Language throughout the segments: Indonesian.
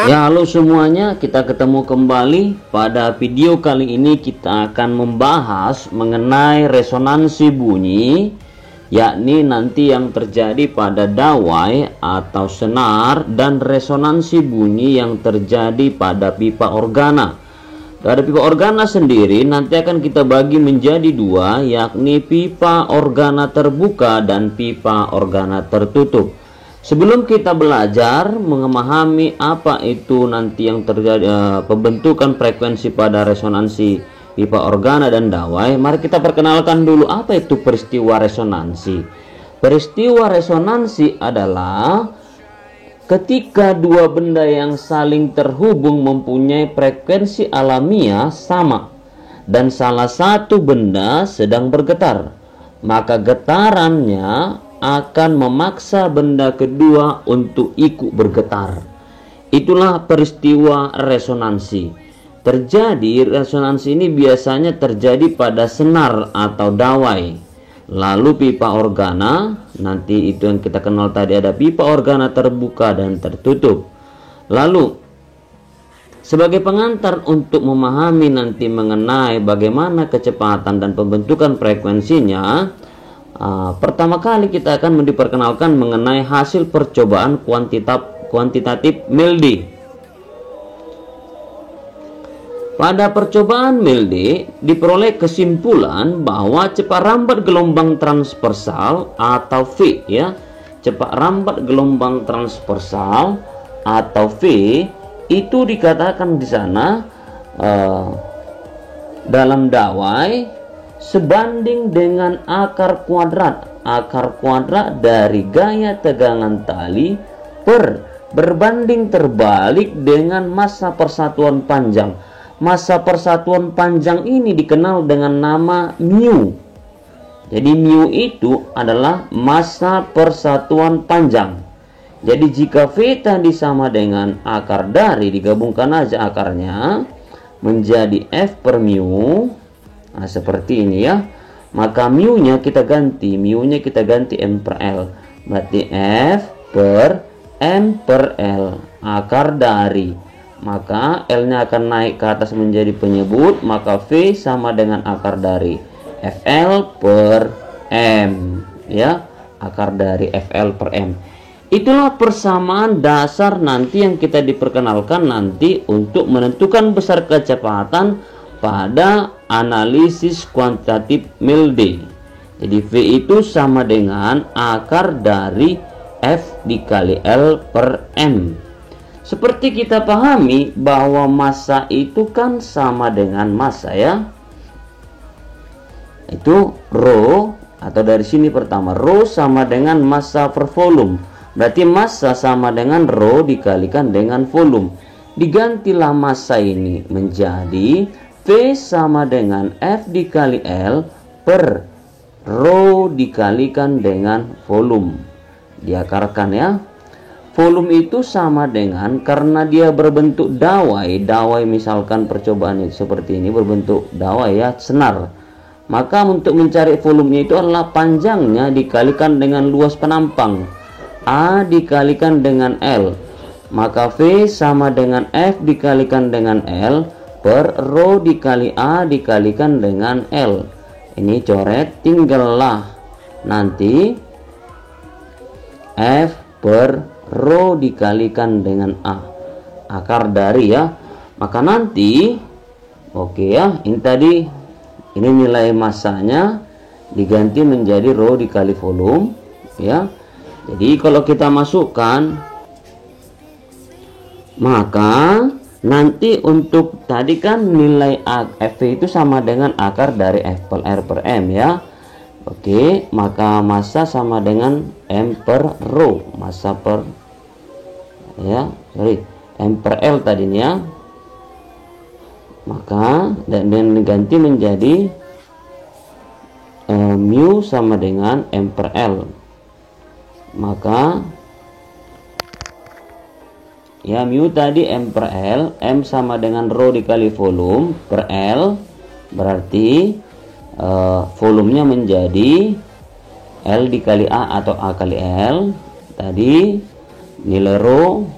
Ya, halo semuanya, kita ketemu kembali. Pada video kali ini kita akan membahas mengenai resonansi bunyi, yakni nanti yang terjadi pada dawai atau senar, dan resonansi bunyi yang terjadi pada pipa organa. Pada pipa organa sendiri nanti akan kita bagi menjadi dua, yakni pipa organa terbuka dan pipa organa tertutup. Sebelum kita belajar memahami apa itu nanti yang terjadi pembentukan frekuensi pada resonansi pipa organa dan dawai, mari kita perkenalkan dulu apa itu peristiwa resonansi. Peristiwa resonansi adalah ketika dua benda yang saling terhubung mempunyai frekuensi alamiah sama dan salah satu benda sedang bergetar, maka getarannya akan memaksa benda kedua untuk ikut bergetar. Itulah peristiwa resonansi. Terjadi resonansi ini biasanya terjadi pada senar atau dawai. Lalu pipa organa, nanti itu yang kita kenal tadi, ada pipa organa terbuka dan tertutup. Lalu sebagai pengantar untuk memahami nanti mengenai bagaimana kecepatan dan pembentukan frekuensinya, pertama kali kita akan diperkenalkan mengenai hasil percobaan kuantitatif Milde. Pada percobaan Milde diperoleh kesimpulan bahwa cepat rambat gelombang transversal atau V, ya, cepat rambat gelombang transversal atau V itu dikatakan di sana dalam dawai sebanding dengan akar kuadrat dari gaya tegangan tali berbanding terbalik dengan massa persatuan panjang. Massa persatuan panjang ini dikenal dengan nama mu. Jadi mu itu adalah massa persatuan panjang. Jadi jika V tadi sama dengan akar dari, digabungkan aja akarnya menjadi F per mu. Nah, seperti ini ya. Maka mu-nya kita ganti M per L. Berarti F per M per L, akar dari. Maka L-nya akan naik ke atas menjadi penyebut, maka V sama dengan akar dari FL per M, ya, akar dari FL per M. Itulah persamaan dasar nanti yang kita diperkenalkan nanti untuk menentukan besar kecepatan pada analisis kuantitatif Milde. Jadi V itu sama dengan akar dari F dikali L per M. Seperti kita pahami bahwa massa itu kan sama dengan massa, ya. Itu rho, atau dari sini pertama rho sama dengan massa per volume. Berarti massa sama dengan rho dikalikan dengan volume. Digantilah massa ini menjadi V sama dengan F dikali L per rho dikalikan dengan volume. Diakarkan, ya. Volume itu sama dengan, karena dia berbentuk dawai misalkan percobaan itu seperti ini berbentuk dawai, ya, senar. Maka untuk mencari volumenya itu adalah panjangnya dikalikan dengan luas penampang, A dikalikan dengan L. Maka V sama dengan F dikalikan dengan L per rho dikali A dikalikan dengan L. Ini coret, tinggallah nanti F per rho dikalikan dengan A, akar dari, ya. Maka nanti oke, ya, ini tadi ini nilai massanya diganti menjadi rho dikali volume, ya. Jadi kalau kita masukkan, maka nanti untuk tadi kan nilai F itu sama dengan akar dari F per R per M, ya. Oke, maka massa sama dengan M per rho, massa per, ya, M per L tadinya, ya. Maka dan diganti menjadi mu sama dengan M per L. Maka ya mu tadi M per L, M sama dengan rho dikali volume per L, berarti volumenya menjadi L dikali A atau A kali L tadi Nilai rho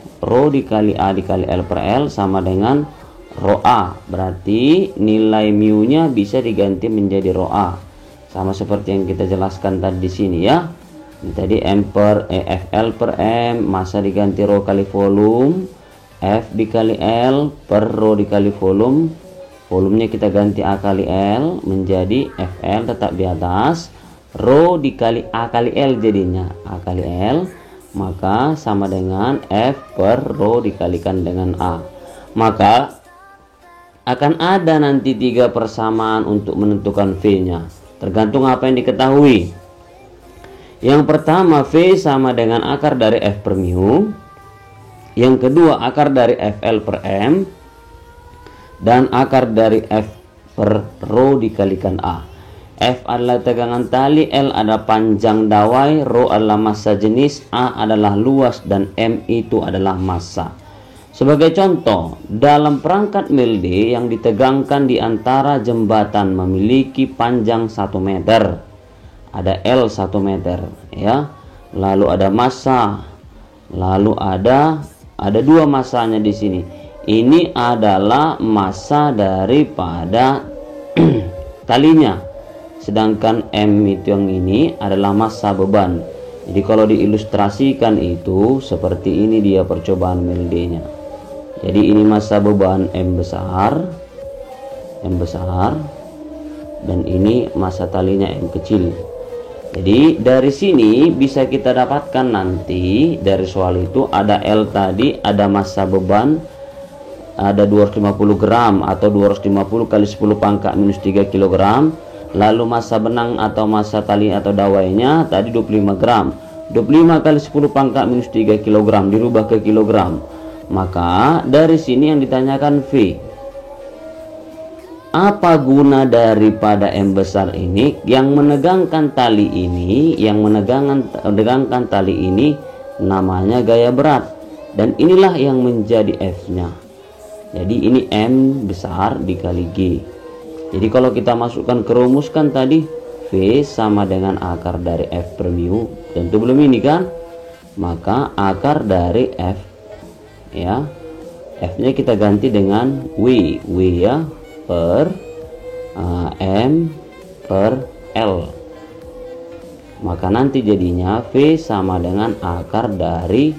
dikali A dikali L per L sama dengan rho A. Berarti nilai mu nya bisa diganti menjadi rho A. Sama seperti yang kita jelaskan tadi di sini ya. Ini tadi FL per M, massa diganti rho kali volume, F dikali L per rho dikali volume. Volumenya kita ganti A kali L menjadi FL tetap di atas, rho dikali A kali L jadinya A kali L, maka sama dengan F per rho dikalikan dengan A. Maka akan ada nanti 3 persamaan untuk menentukan V nya, tergantung apa yang diketahui. Yang pertama, V sama dengan akar dari F per mu. Yang kedua, akar dari FL per M. Dan akar dari F per rho dikalikan A. F adalah tegangan tali, L adalah panjang dawai, rho adalah massa jenis, A adalah luas, dan M itu adalah massa. Sebagai contoh, dalam perangkat MILD yang ditegangkan di antara jembatan memiliki panjang 1 meter. Ada L 1 meter ya. Lalu ada massa. Lalu ada 2 massanya di sini. Ini adalah massa daripada talinya. Sedangkan M itu yang ini adalah massa beban. Jadi kalau diilustrasikan itu seperti ini dia percobaan MILD-nya. Jadi ini massa beban M besar, dan ini massa talinya M kecil. Jadi dari sini bisa kita dapatkan nanti dari soal itu ada L tadi, ada massa beban, ada 250 gram atau 250 kali 10 pangkat minus 3 kg. Lalu massa benang atau massa tali atau dawainya tadi 25 gram. 25 kali 10 pangkat minus 3 kg dirubah ke kilogram. Maka dari sini yang ditanyakan V. Apa guna daripada M besar ini yang menegangkan tali ini, menegangkan tali ini namanya gaya berat, dan inilah yang menjadi F-nya. Jadi ini M besar dikali G. Jadi kalau kita masukkan ke rumus kan tadi V sama dengan akar dari F per mu, tentu belum ini kan, maka akar dari F ya, F-nya kita ganti dengan W ya, per M per L. Maka nanti jadinya V sama dengan akar dari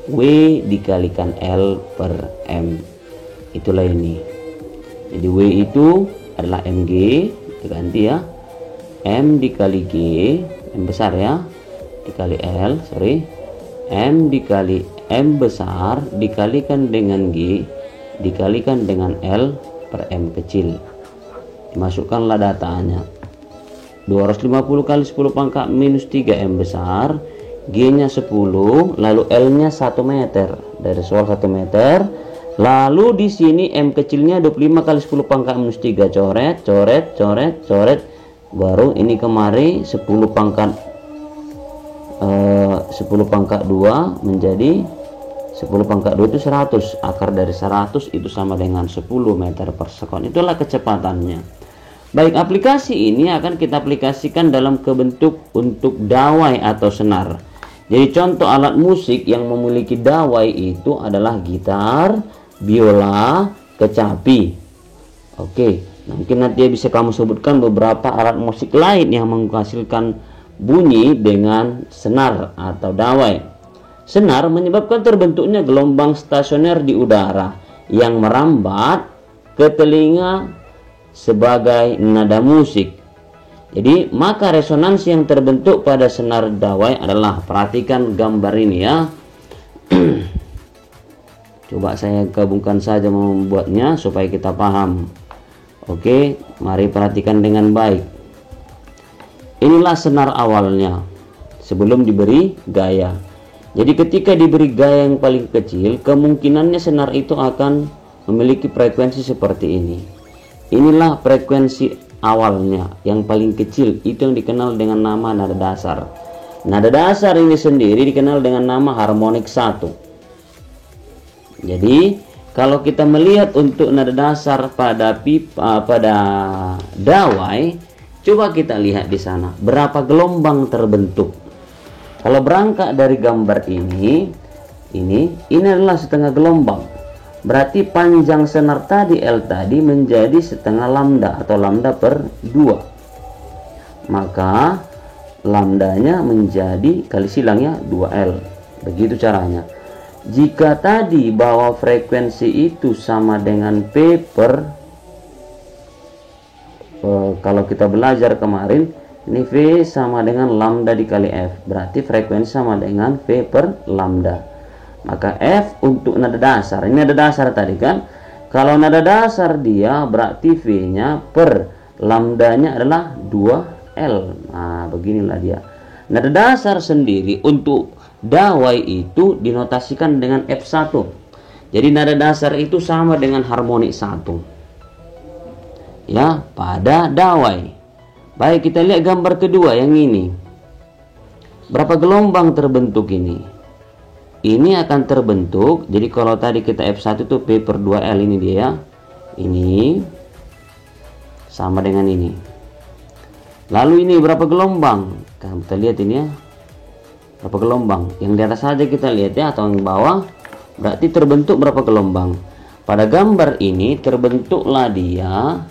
W dikalikan L per M. Itulah ini. Jadi W itu adalah MG, kita ganti ya, M dikali G, M besar ya, dikali L, M dikali M besar dikalikan dengan G dikalikan dengan L per M kecil. Dimasukkanlah datanya, 250 kali 10 pangkat minus 3 M besar, G nya 10, lalu L nya 1 meter, dari soal 1 meter. Lalu di sini M kecilnya 25 kali 10 pangkat minus 3, coret, baru ini kemari 10 pangkat 2 menjadi 10 pangkat 2 itu 100. Akar dari 100 itu sama dengan 10 meter per sekon. Itulah kecepatannya. Baik, aplikasi ini akan kita aplikasikan dalam bentuk untuk dawai atau senar. Jadi contoh alat musik yang memiliki dawai itu adalah gitar, biola, kecapi. Oke, mungkin nanti bisa kamu sebutkan beberapa alat musik lain yang menghasilkan bunyi dengan senar atau dawai. Senar menyebabkan terbentuknya gelombang stasioner di udara yang merambat ke telinga sebagai nada musik. Jadi maka resonansi yang terbentuk pada senar dawai adalah, perhatikan gambar ini ya. Coba saya gabungkan saja membuatnya supaya kita paham. Oke, mari perhatikan dengan baik. Inilah senar awalnya sebelum diberi gaya. Jadi ketika diberi gaya yang paling kecil, kemungkinannya senar itu akan memiliki frekuensi seperti ini. Inilah frekuensi awalnya yang paling kecil, itu yang dikenal dengan nama nada dasar. Nada dasar ini sendiri dikenal dengan nama harmonik 1. Jadi kalau kita melihat untuk nada dasar pada dawai, coba kita lihat di sana berapa gelombang terbentuk. Kalau berangkat dari gambar ini, ini adalah setengah gelombang. Berarti panjang senar tadi L tadi menjadi setengah lambda atau lambda per 2. Maka lambdanya menjadi kali silangnya 2L. Begitu caranya. Jika tadi bahwa frekuensi itu sama dengan P per kalau kita belajar kemarin, ini V sama dengan lambda dikali F. Berarti frekuensi sama dengan V per lambda. Maka F untuk nada dasar, ini nada dasar tadi kan. Kalau nada dasar dia berarti V-nya per lambdanya adalah 2L. Nah, beginilah dia. Nada dasar sendiri untuk dawai itu dinotasikan dengan F1. Jadi nada dasar itu sama dengan harmonik 1. Ya, pada dawai. Baik, kita lihat gambar kedua yang ini. Berapa gelombang terbentuk ini? Ini akan terbentuk, jadi kalau tadi kita F1 itu P per 2L ini dia ya. Ini sama dengan ini. Lalu ini berapa gelombang? Kita lihat ini ya. Berapa gelombang? Yang di atas saja kita lihat ya, atau yang bawah. Berarti terbentuk berapa gelombang? Pada gambar ini terbentuklah dia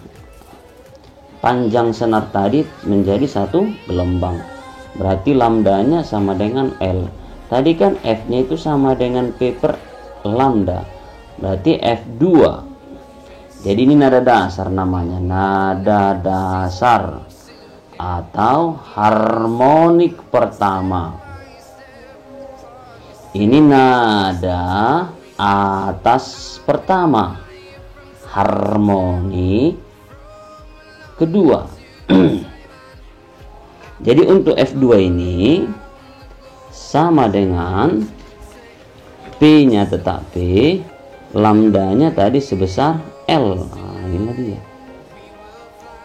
panjang senar tadi menjadi 1 gelombang. Berarti lambdanya sama dengan L. Tadi kan F-nya itu sama dengan P per lambda. Berarti F2. Jadi ini nada dasar namanya. Nada dasar atau harmonik pertama. Ini nada atas pertama. Harmonik kedua. Jadi untuk F2 ini sama dengan P-nya tetap P, lambdanya tadi sebesar L. Nah, inilah dia.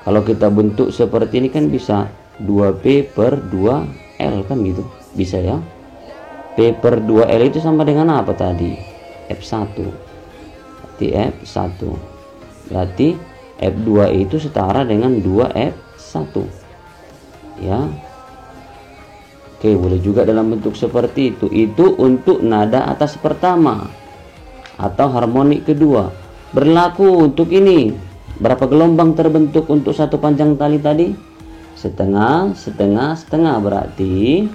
Kalau kita bentuk seperti ini kan bisa 2P per 2L kan gitu. Bisa ya. P per 2L itu sama dengan apa tadi? F1. Berarti F1. Berarti F2 itu setara dengan 2F1. Ya. Oke, boleh juga dalam bentuk seperti itu. Itu untuk nada atas pertama atau harmonik kedua. Berlaku untuk ini. Berapa gelombang terbentuk untuk satu panjang tali tadi? Setengah, setengah, setengah. Berarti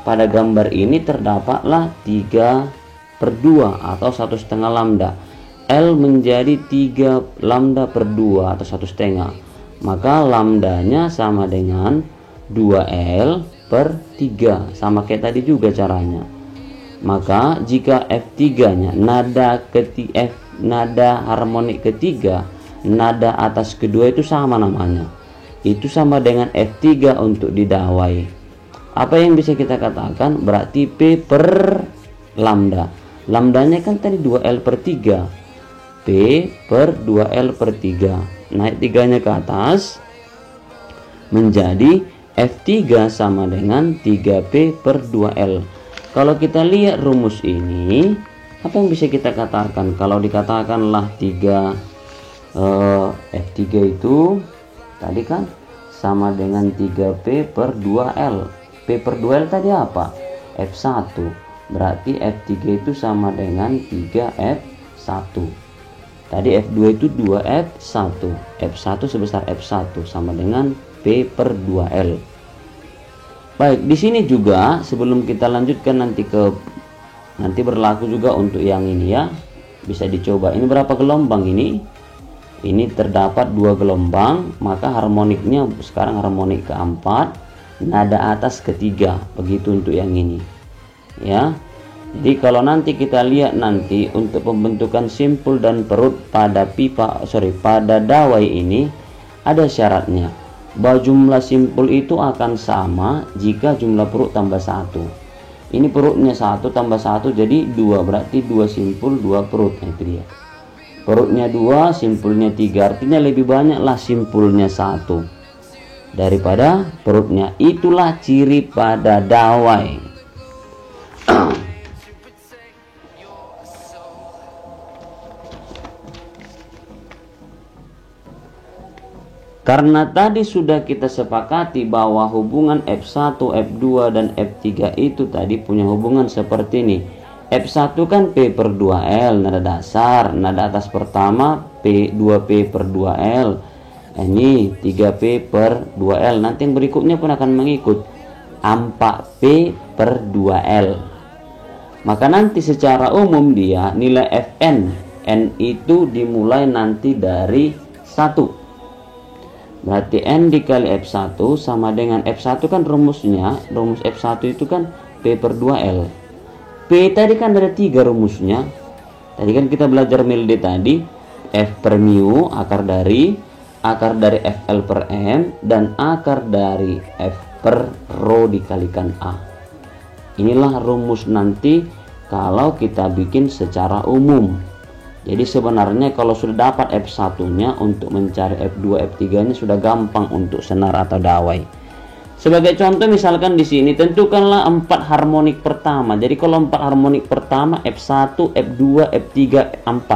pada gambar ini terdapatlah 3 per 2 atau 1,5 lambda. L menjadi 3 lambda per 2 atau 1,5. Maka lambdanya sama dengan 2L per 3, sama kayak tadi juga caranya. Maka jika F3-nya nada nada harmonik ketiga, nada atas kedua itu sama namanya. Itu sama dengan F3 untuk didawai. Apa yang bisa kita katakan? Berarti P per lambda. Lambdanya kan tadi 2L per 3. P per 2L per 3. Naik 3-nya ke atas menjadi F3 sama dengan 3P per 2L. Kalau kita lihat rumus ini, apa yang bisa kita katakan? Kalau dikatakanlah F3 itu tadi kan sama dengan 3P per 2L. P per 2L tadi apa? F1. Berarti F3 itu sama dengan 3F1. Tadi F2 itu 2F1. F1 sebesar F1 sama dengan P per 2L. Baik, di sini juga sebelum kita lanjutkan nanti berlaku juga untuk yang ini ya. Bisa dicoba. Ini berapa gelombang ini? Ini terdapat 2 gelombang, maka harmoniknya sekarang harmonik keempat, nada atas ketiga. Begitu untuk yang ini. Ya. Jadi kalau nanti kita lihat nanti untuk pembentukan simpul dan perut pada pada dawai ini ada syaratnya. Bahwa jumlah simpul itu akan sama jika jumlah perut tambah 1. Ini perutnya 1 tambah 1 jadi 2, berarti 2 simpul 2 perut. Nah, itu dia. Perutnya 2, simpulnya 3, artinya lebih banyaklah simpulnya 1 daripada perutnya. Itulah ciri pada dawai. Karena tadi sudah kita sepakati bahwa hubungan F1, F2, dan F3 itu tadi punya hubungan seperti ini. F1 kan P per 2L nada dasar, nada atas pertama P 2P per 2L, ini 3P per 2L, nanti yang berikutnya pun akan mengikut 4P per 2L. Maka nanti secara umum dia nilai Fn, N itu dimulai nanti dari 1, berarti N dikali F1 sama dengan F1 kan rumusnya, rumus F1 itu kan P per 2L. P tadi kan ada 3 rumusnya. Tadi kan kita belajar milde tadi, F per mu akar dari FL per M dan akar dari F per rho dikalikan A. Inilah rumus nanti kalau kita bikin secara umum. Jadi sebenarnya kalau sudah dapat F1 nya untuk mencari F2 F3 nya sudah gampang untuk senar atau dawai. Sebagai contoh misalkan di sini tentukanlah 4 harmonik pertama. Jadi kalau 4 harmonik pertama F1, F2, F3, F4.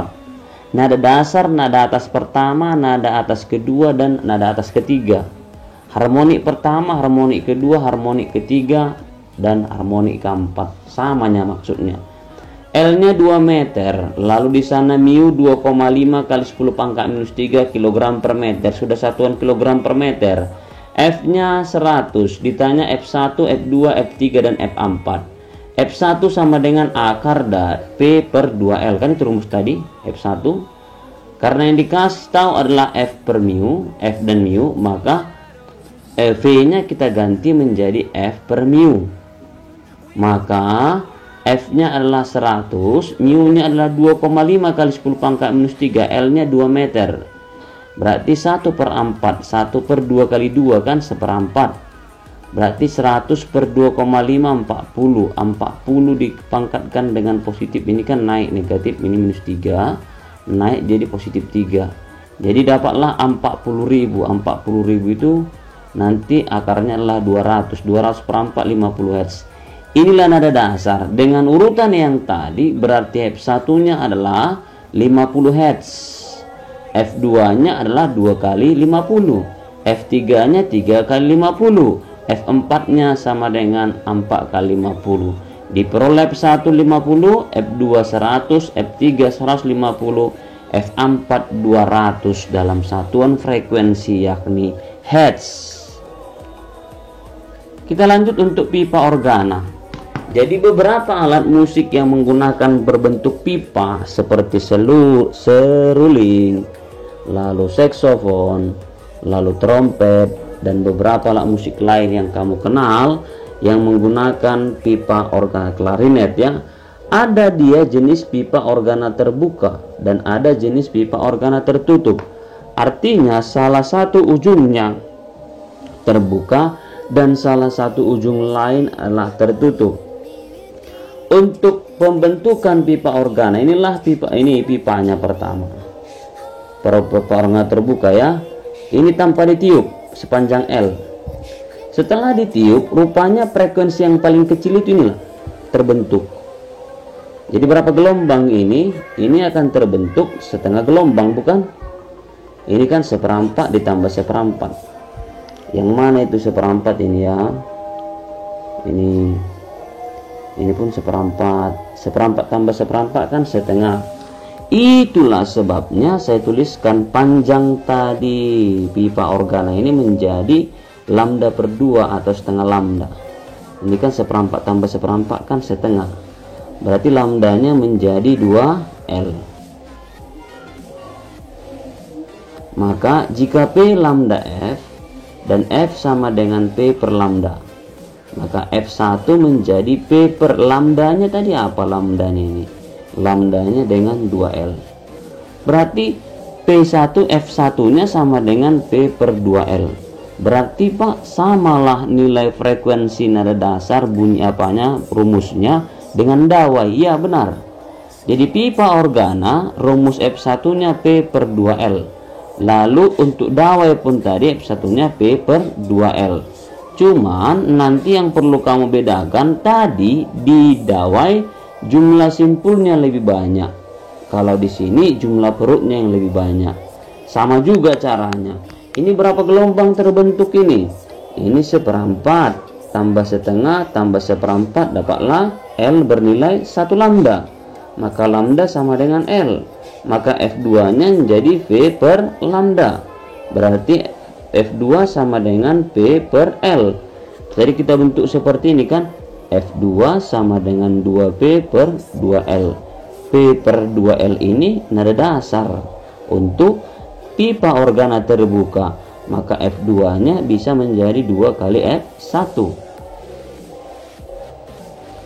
Nada dasar, nada atas pertama, nada atas kedua dan nada atas ketiga. Harmonik pertama, harmonik kedua, harmonik ketiga dan harmonik keempat. Samanya maksudnya. L-nya 2 meter, lalu di sana mu 2,5 kali 10 pangkat minus 3 kg per meter. Sudah satuan kilogram per meter. F-nya 100, ditanya F1, F2, F3 dan F4. F1 sama dengan akar dari P per 2L, kan itu rumus tadi, F1. Karena yang dikasih tahu adalah F per mu, F dan mu, maka V-nya kita ganti menjadi F per mu. Maka F-nya adalah 100, mu-nya adalah 2,5 kali 10 pangkat minus 3, L-nya 2 meter. Berarti 1 per 4, 1 per 2 kali 2 kan 1/4. Berarti 100 per 2,5 40. 40 dipangkatkan dengan positif, ini kan naik negatif, ini minus 3, naik jadi positif 3. Jadi dapatlah 40.000. 40.000 itu nanti akarnya adalah 200. 200 per 4 50 Hz. Inilah nada dasar. Dengan urutan yang tadi berarti F1 nya adalah 50 Hz. F2 nya adalah 2 kali 50, F3 nya 3 kali 50, F4 nya sama dengan 4 kali 50. Diperoleh F1 50, F2 100, F3 150, F4 200 dalam satuan frekuensi yakni Hertz. Kita lanjut untuk pipa organa. Jadi beberapa alat musik yang menggunakan berbentuk pipa seperti seruling, lalu saksofon, lalu trompet, dan beberapa alat musik lain yang kamu kenal yang menggunakan pipa organa. Klarinet ya, ada dia jenis pipa organa terbuka dan ada jenis pipa organa tertutup. Artinya salah satu ujungnya terbuka dan salah satu ujung lain adalah tertutup. Untuk pembentukan pipa organa, inilah pipa, ini pipanya pertama. Pipa organa terbuka ya. Ini tanpa ditiup, sepanjang L. Setelah ditiup, rupanya frekuensi yang paling kecil itu inilah terbentuk. Jadi berapa gelombang ini akan terbentuk setengah gelombang, bukan? Ini kan 1/4 ditambah 1/4. Yang mana itu 1/4 ini ya? Ini pun 1/4. 1/4 tambah 1/4 kan setengah. Itulah sebabnya saya tuliskan panjang tadi pipa organa ini menjadi lambda per 2 atau setengah lambda. Ini kan 1/4 tambah 1/4 kan setengah. Berarti lambdanya menjadi 2L. Maka jika P lambda F dan F sama dengan P per lambda, maka F1 menjadi P per lambdanya tadi apa lambdanya ini? Lambdanya dengan 2L. Berarti P1 F1 nya sama dengan P per 2L. Berarti Pak, samalah nilai frekuensi nada dasar bunyi apanya rumusnya dengan dawai. Ya benar. Jadi pipa organa rumus F1 nya P per 2L. Lalu untuk dawai pun tadi F1 nya P per 2L. Cuman nanti yang perlu kamu bedakan, tadi di dawai jumlah simpulnya lebih banyak. Kalau di sini jumlah perutnya yang lebih banyak. Sama juga caranya. Ini berapa gelombang terbentuk ini? Ini 1/4. tambah setengah tambah seperempat, dapatlah L bernilai 1 lambda. Maka lambda sama dengan L. Maka F2 nya menjadi V per lambda. Berarti F2 sama dengan P per L. Jadi kita bentuk seperti ini kan. F2 sama dengan 2P per 2L. P per 2L ini nada dasar untuk pipa organa terbuka. Maka F2 nya bisa menjadi 2 kali F1.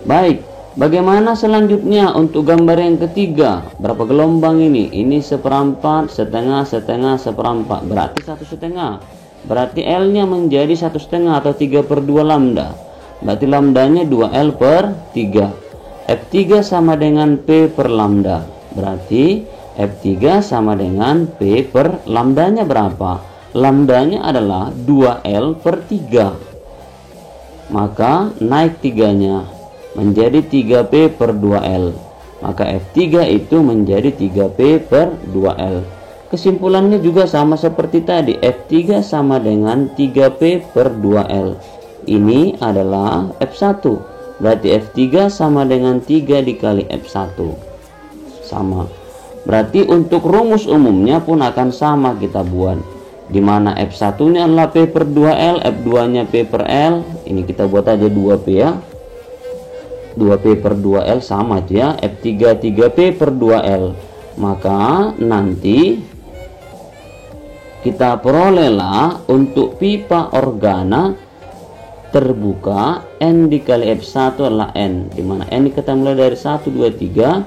Baik, bagaimana selanjutnya untuk gambar yang ketiga? Berapa gelombang ini? Ini seperempat, setengah, setengah, seperempat. Berarti 1/2. Berarti L nya menjadi 1/2 atau 3 per 2 lambda. Berarti lambdanya 2L per 3. F3 sama dengan P per lambda. Berarti F3 sama dengan P per lambdanya berapa? Lambdanya adalah 2L per 3. Maka naik 3-nya menjadi 3P per 2L. Maka F3 itu menjadi 3P per 2L. Kesimpulannya juga sama seperti tadi. F3 sama dengan 3P per 2L. Ini adalah F1. Berarti F3 sama dengan 3 dikali F1. Sama. Berarti untuk rumus umumnya pun akan sama kita buat. Di mana F1 nya adalah P per 2L, F2 nya P per L. Ini kita buat aja 2P ya. 2P per 2L sama aja ya. F3 3P per 2L. Maka nanti kita perolehlah untuk pipa organa terbuka N dikali F1 adalah N. Dimana N kita mulai dari 1, 2, 3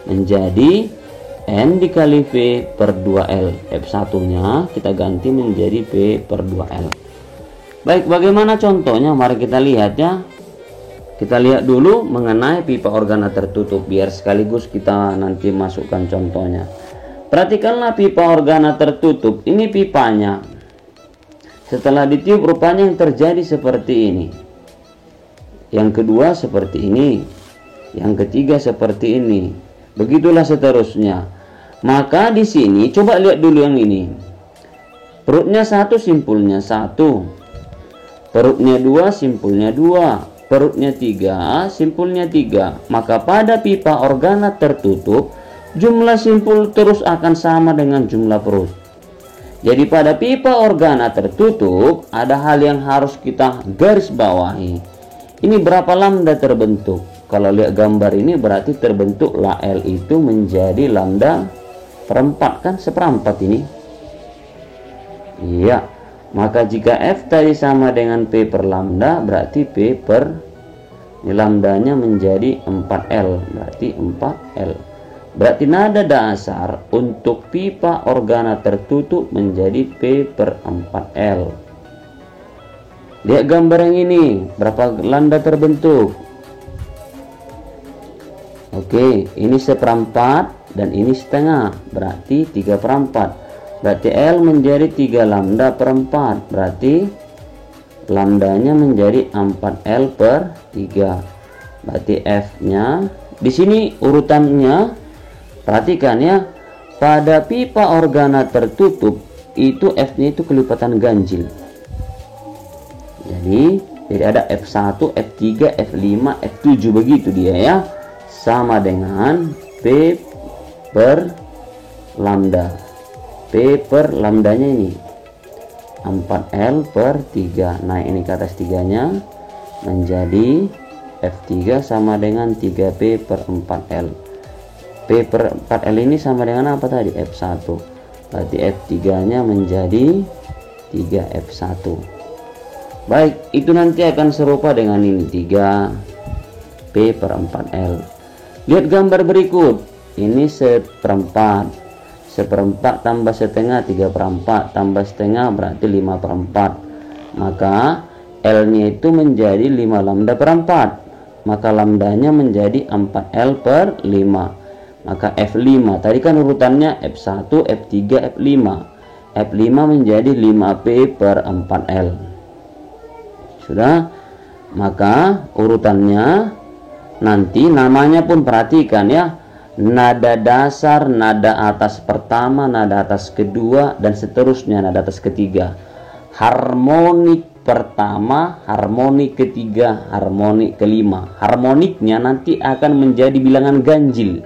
menjadi N dikali V per 2L. F1 nya kita ganti menjadi P per 2L. Baik, bagaimana contohnya? Mari kita lihat ya. Kita lihat dulu mengenai pipa organa tertutup, biar sekaligus kita nanti masukkan contohnya. Perhatikanlah pipa organa tertutup. Ini pipanya. Setelah ditiup rupanya yang terjadi seperti ini. Yang kedua seperti ini. Yang ketiga seperti ini. Begitulah seterusnya. Maka di sini coba lihat dulu yang ini. Perutnya 1, simpulnya 1. Perutnya 2, simpulnya 2. Perutnya 3, simpulnya 3. Maka pada pipa organa tertutup, jumlah simpul terus akan sama dengan jumlah perut. Jadi pada pipa organa tertutup ada hal yang harus kita garis bawahi. Ini berapa lambda terbentuk? Kalau lihat gambar ini berarti terbentuklah L itu menjadi lambda perempat kan, seperempat ini. Iya. Maka jika F tadi sama dengan P per lambda, berarti P per ini lambdanya menjadi 4L, berarti 4L. Berarti nada dasar untuk pipa organa tertutup menjadi P per 4L. Lihat gambar yang ini, berapa lambda terbentuk? Oke, ini seperempat dan ini setengah, berarti 3 per 4. Berarti L menjadi 3 lambda per 4, berarti lambdanya menjadi 4L per 3. Berarti F-nya di sini urutannya, perhatikan ya, pada pipa organa tertutup itu F-nya itu kelipatan ganjil. Jadi ada F1, F3, F5, F7 begitu dia ya. Sama dengan P per lambda. P per lambdanya ini 4L per 3. Naik ini ke atas 3 nya menjadi F3 sama dengan 3P per 4L. P per 4L ini sama dengan apa tadi? F1. Berarti F3 nya menjadi 3F1. Baik, itu nanti akan serupa dengan ini 3P per 4L. Lihat gambar berikut. Ini seperempat. Seperempat tambah setengah 3 per 4 tambah setengah berarti 5 per 4. Maka L nya itu menjadi 5 lambda per 4. Maka lambdanya menjadi 4L per 5. Maka F5 tadi kan urutannya F1, F3, F5. F5 menjadi 5P per 4L. Sudah? Maka urutannya nanti namanya pun perhatikan ya. Nada dasar, nada atas pertama, nada atas kedua, dan seterusnya nada atas ketiga. Harmonik pertama, harmonik ketiga, harmonik kelima. Harmoniknya nanti akan menjadi bilangan ganjil.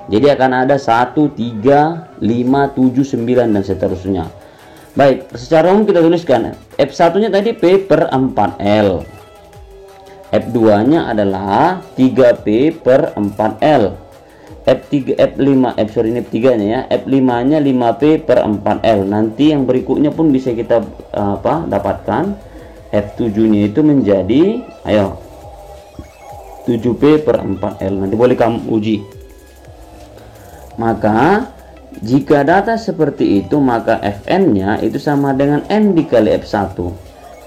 Jadi akan ada 1, 3, 5, 7, 9 dan seterusnya. Baik, secara umum kita tuliskan F1-nya tadi P per 4L. F2-nya adalah 3P per 4L. F3nya ya, F5-nya 5P per 4L. Nanti yang berikutnya pun bisa kita dapatkan. F7-nya itu menjadi 7P per 4L. Nanti boleh kamu uji. Maka jika data seperti itu, maka Fn-nya itu sama dengan N dikali F1.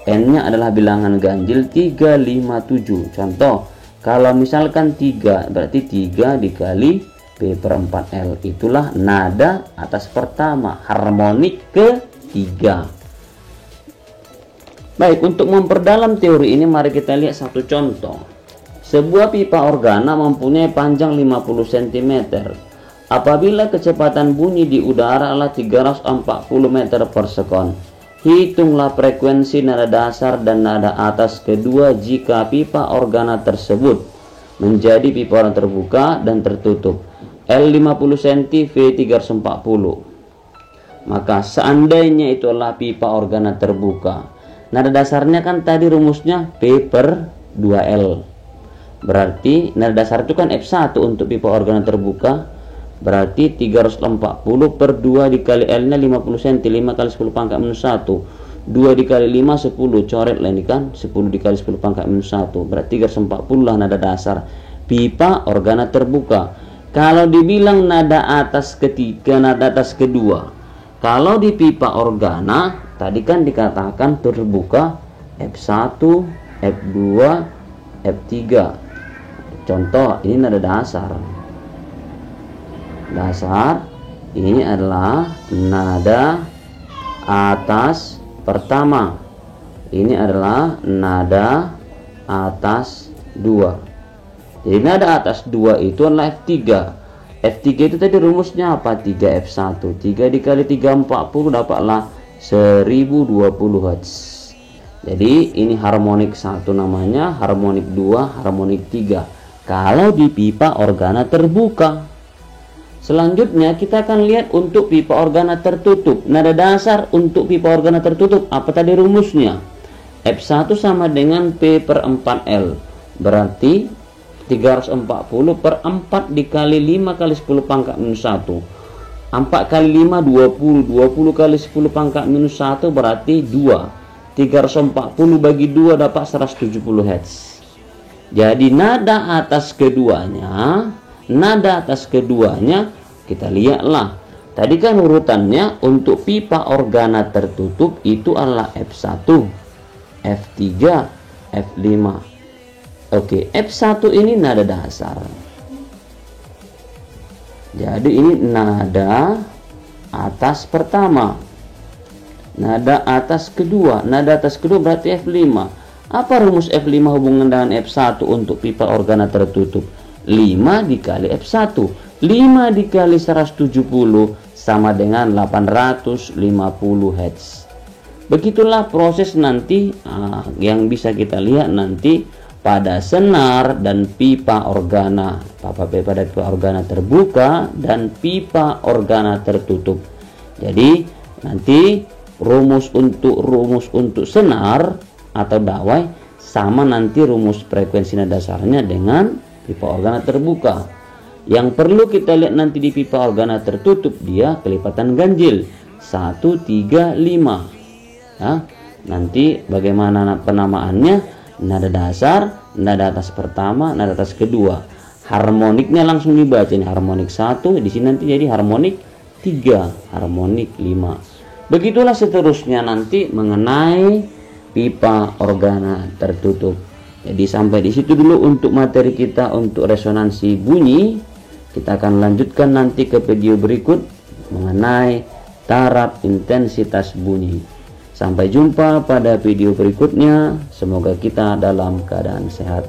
N-nya adalah bilangan ganjil 3, 5, 7. Contoh, kalau misalkan 3, berarti 3 dikali P per 4L. Itulah nada atas pertama, harmonik ketiga. Baik, untuk memperdalam teori ini, mari kita lihat satu contoh. Sebuah pipa organa mempunyai panjang 50 cm. Apabila kecepatan bunyi di udara adalah 340 meter per sekon. Hitunglah frekuensi nada dasar dan nada atas kedua jika pipa organa tersebut menjadi pipa organa terbuka dan tertutup. L 50 cm, V 340. Maka seandainya itu adalah pipa organa terbuka, nada dasarnya kan tadi rumusnya P per 2L. Berarti nada dasar itu kan F1 untuk pipa organa terbuka. Berarti 340 per 2 dikali L nya 50 cm, 5 kali 10 pangkat minus 1, 2 dikali 5 10, coret lah ini kan 10 dikali 10 pangkat minus 1, berarti 340 lah nada dasar pipa organa terbuka. Kalau dibilang nada atas ketiga, nada atas kedua, kalau di pipa organa tadi kan dikatakan terbuka F1, F2, F3. Contoh, ini nada dasar. Ini adalah nada atas pertama, ini adalah nada atas 2. Jadi nada atas 2 itu adalah F3. F3 itu tadi rumusnya apa? 3F1. 3 dikali 340 dapatlah 1020 Hz. Jadi ini harmonik 1 namanya, harmonik 2, harmonik 3 kalau di pipa organa terbuka. Selanjutnya kita akan lihat untuk pipa organa tertutup. Nada dasar untuk pipa organa tertutup, apa tadi rumusnya? F1 sama dengan P per 4L. Berarti 340 per 4 dikali 5 kali 10 pangkat minus 1. 4 kali 5 20, 20 kali 10 pangkat minus 1 berarti 2. 340 bagi 2 dapat 170 Hz. Jadi nada atas keduanya kita lihatlah. Tadi kan urutannya untuk pipa organa tertutup itu adalah F1, F3, F5. Oke, F1 ini nada dasar. Jadi ini nada atas pertama, nada atas kedua. Nada atas kedua berarti F5. Apa rumus F5 hubungan dengan F1 untuk pipa organa tertutup? 5 dikali F1. 5 dikali 170 sama dengan 850 Hz. Begitulah proses nanti yang bisa kita lihat nanti pada senar dan pipa organa. Pada pipa organa terbuka dan pipa organa tertutup. Jadi nanti rumus untuk senar atau dawai sama nanti rumus frekuensi nada dasarnya dengan pipa organa terbuka. Yang perlu kita lihat nanti di pipa organa tertutup, dia kelipatan ganjil 1, 3, 5 ya. Nanti bagaimana penamaannya? Nada dasar, nada atas pertama, nada atas kedua. Harmoniknya langsung dibaca, ini harmonik 1, di sini nanti jadi harmonik 3, harmonik 5. Begitulah seterusnya nanti mengenai pipa organa tertutup. Jadi sampai di situ dulu untuk materi kita untuk resonansi bunyi. Kita akan lanjutkan nanti ke video berikut mengenai taraf intensitas bunyi. Sampai jumpa pada video berikutnya. Semoga kita dalam keadaan sehat.